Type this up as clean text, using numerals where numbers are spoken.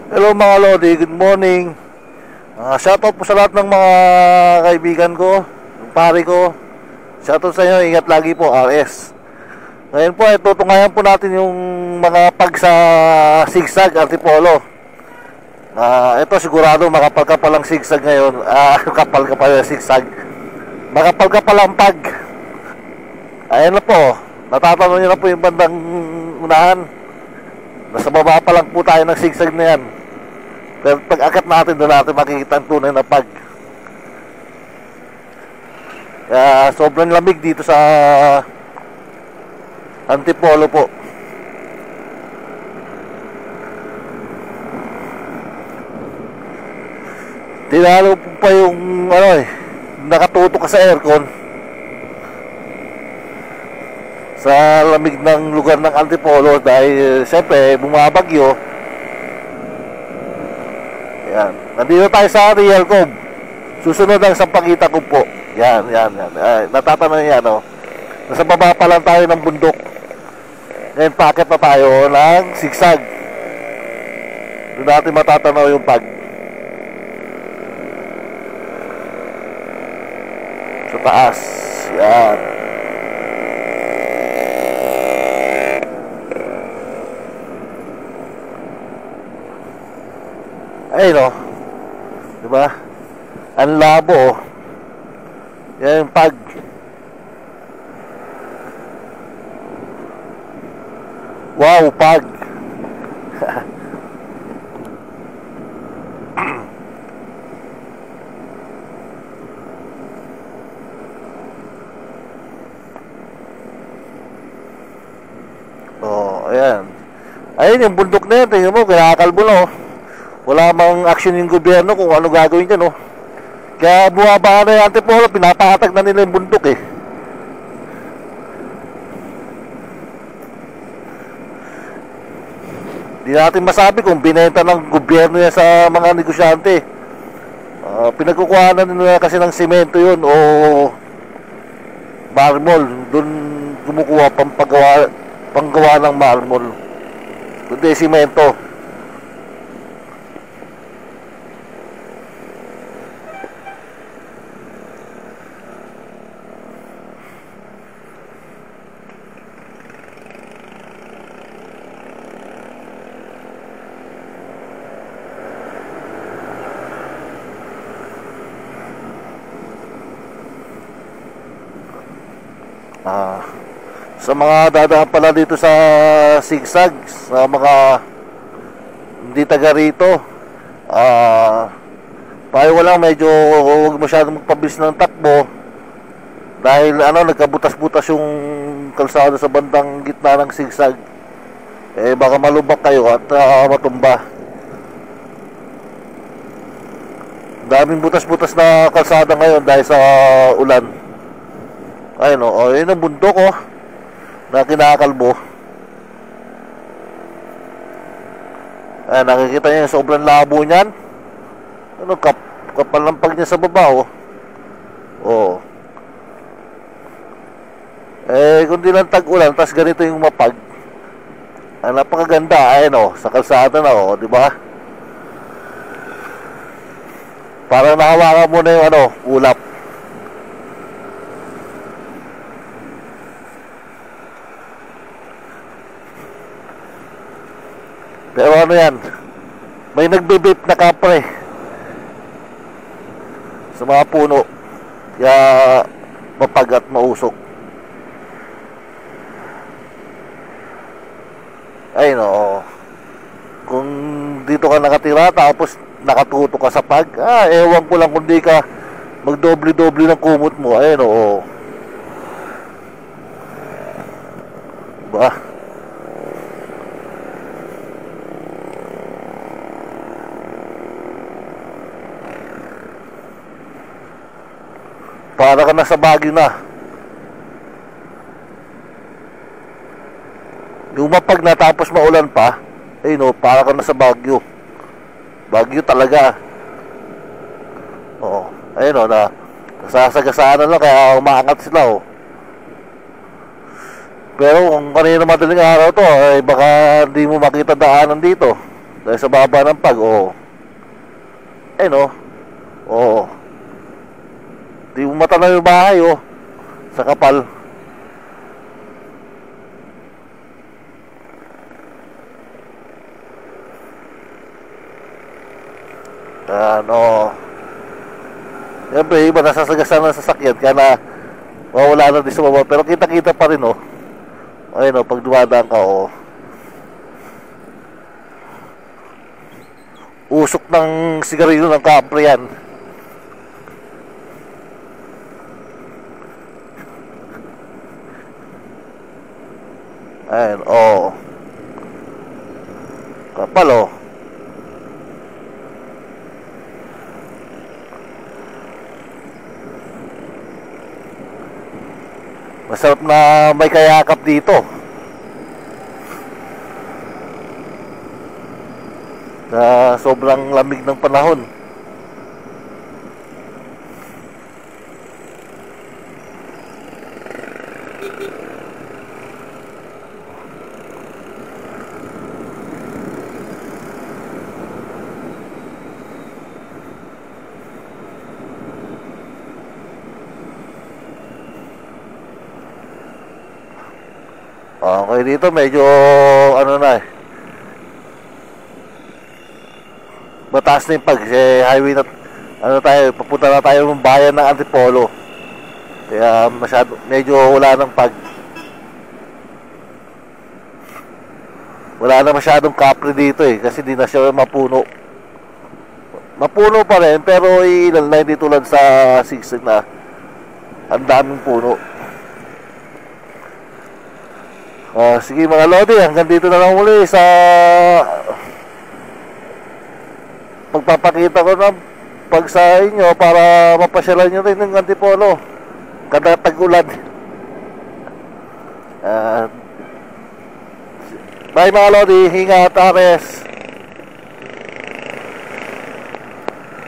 Hello mga Lodi, good morning. Shoutout po sa lahat ng mga kaibigan ko, ng pare ko. Shoutout sa inyo, ingat lagi po, RS. Ngayon po ay tutungayan po natin yung mga pag sa zigzag antipolo. Ito sigurado makapal-kapal ang zigzag ngayon. Kapal-kapal ang zigzag. Makapal-kapal ang pag. Ayan na po, natatanong nyo na po yung bandang unahan. Nasa baba pa lang po tayo ng zigzag na yan. Pero pag akat natin, doon natin makikita ang tunay na pag. Kaya sobrang lamig dito sa antipolo po. Tinalo po pa yung nakatutok ka sa aircon sa lamig ng lugar ng antipolo dahil siyempre bumabagyo. Yan, nandito tayo sa Real Cove. Susunod ang Sampaguita Cove po. Yan. Ay, natatanong yan, no? Nasa baba pa lang tayo ng bundok. Ngayon packet na tayo ng zigzag. Doon natin matatanaw yung pag. Sa taas. Yan. Ay no, diba? Ang labo. Yan yung pag. Wow, pag. Oh, ayan. Ayun yung bundok na yan. Tingnan mo, kinakalbo na, oh. Wala mang action yung gobyerno kung ano gagawin dyan, oh. Kaya buwaba na yung antipolo, pinapatag na nila yung bundok, eh. Di natin masabi kung binenta ng gobyerno yan sa mga negosyante. Pinagkukuha na nila kasi ng simento yun o marmol. Doon kumukuha panggawa ng marmol. Kundi simento. Sa mga dadaan pala dito sa zigzag, sa mga hindi taga rito, payo ko lang medyo huwag masyadong magpabilis ng takbo dahil nagkabutas-butas yung kalsada sa bandang gitna ng zigzag. Baka malubak kayo at matumba. Daming butas-butas na kalsada ngayon dahil sa ulan. Ayun o, yun ang bundok na kinakalbo. Ayan, nakikita niyo yung sobrang labo niyan. Kapal ng pag niya sa baba, oh. Kung di lang tag-ulan, tas ganito yung mapag. Napakaganda, ayun sa kalsada na, di ba? Parang nahawakan mo na yung ulap. Pero yan, may nagbibip na kapre sa mga puno, kaya mapag at mausok. Ay no, kung dito ka nakatira tapos nakatutok ka sa pag, ewan ko lang kung di ka magdoble-doble ng kumot mo. Ayun o, ba? Para ka na sa Baguio na. Yung mapag na tapos maulan pa, para ka na sa Baguio. Baguio talaga. Ayun nasasagasaan na lang kaya umaangat sila, Pero kung kanina madaling araw to, ay baka hindi mo makita daanan dito. Dahil sa baba ng pag, oh. Eh no. Oo. Di mo matanaw yung bahay, oh. Sa kapal. Ano. Siyempre, iba nasasagasan ng sasakyan. Kaya na mawala na din sa baba. Pero kita-kita pa rin, oh. Ayun, oh. Pag dumadaan ka, oh. Usok ng sigarilyo ng kapre yan. Ayun, oh. Kapal, oh. Masarap na may kayakap dito. Sa sobrang lamig ng panahon. Okay, dito medyo ano na eh, mataas na yung pag highway na, ano tayo, papunta na tayo ng bayan ng Antipolo. Kaya masyado, medyo wala ng pag. Wala na masyadong kapre dito eh, kasi di na siya mapuno. Mapuno pa rin, pero ilan na, hindi tulad sa 6 na ang daming puno. Sige mga Lodi, hanggang dito na lang muli sa pagpapakita ko ng pag sa inyo para mapasyalan nyo rin ng Antipolo kada tag-ulan. Bye mga Lodi, ingat, Ares.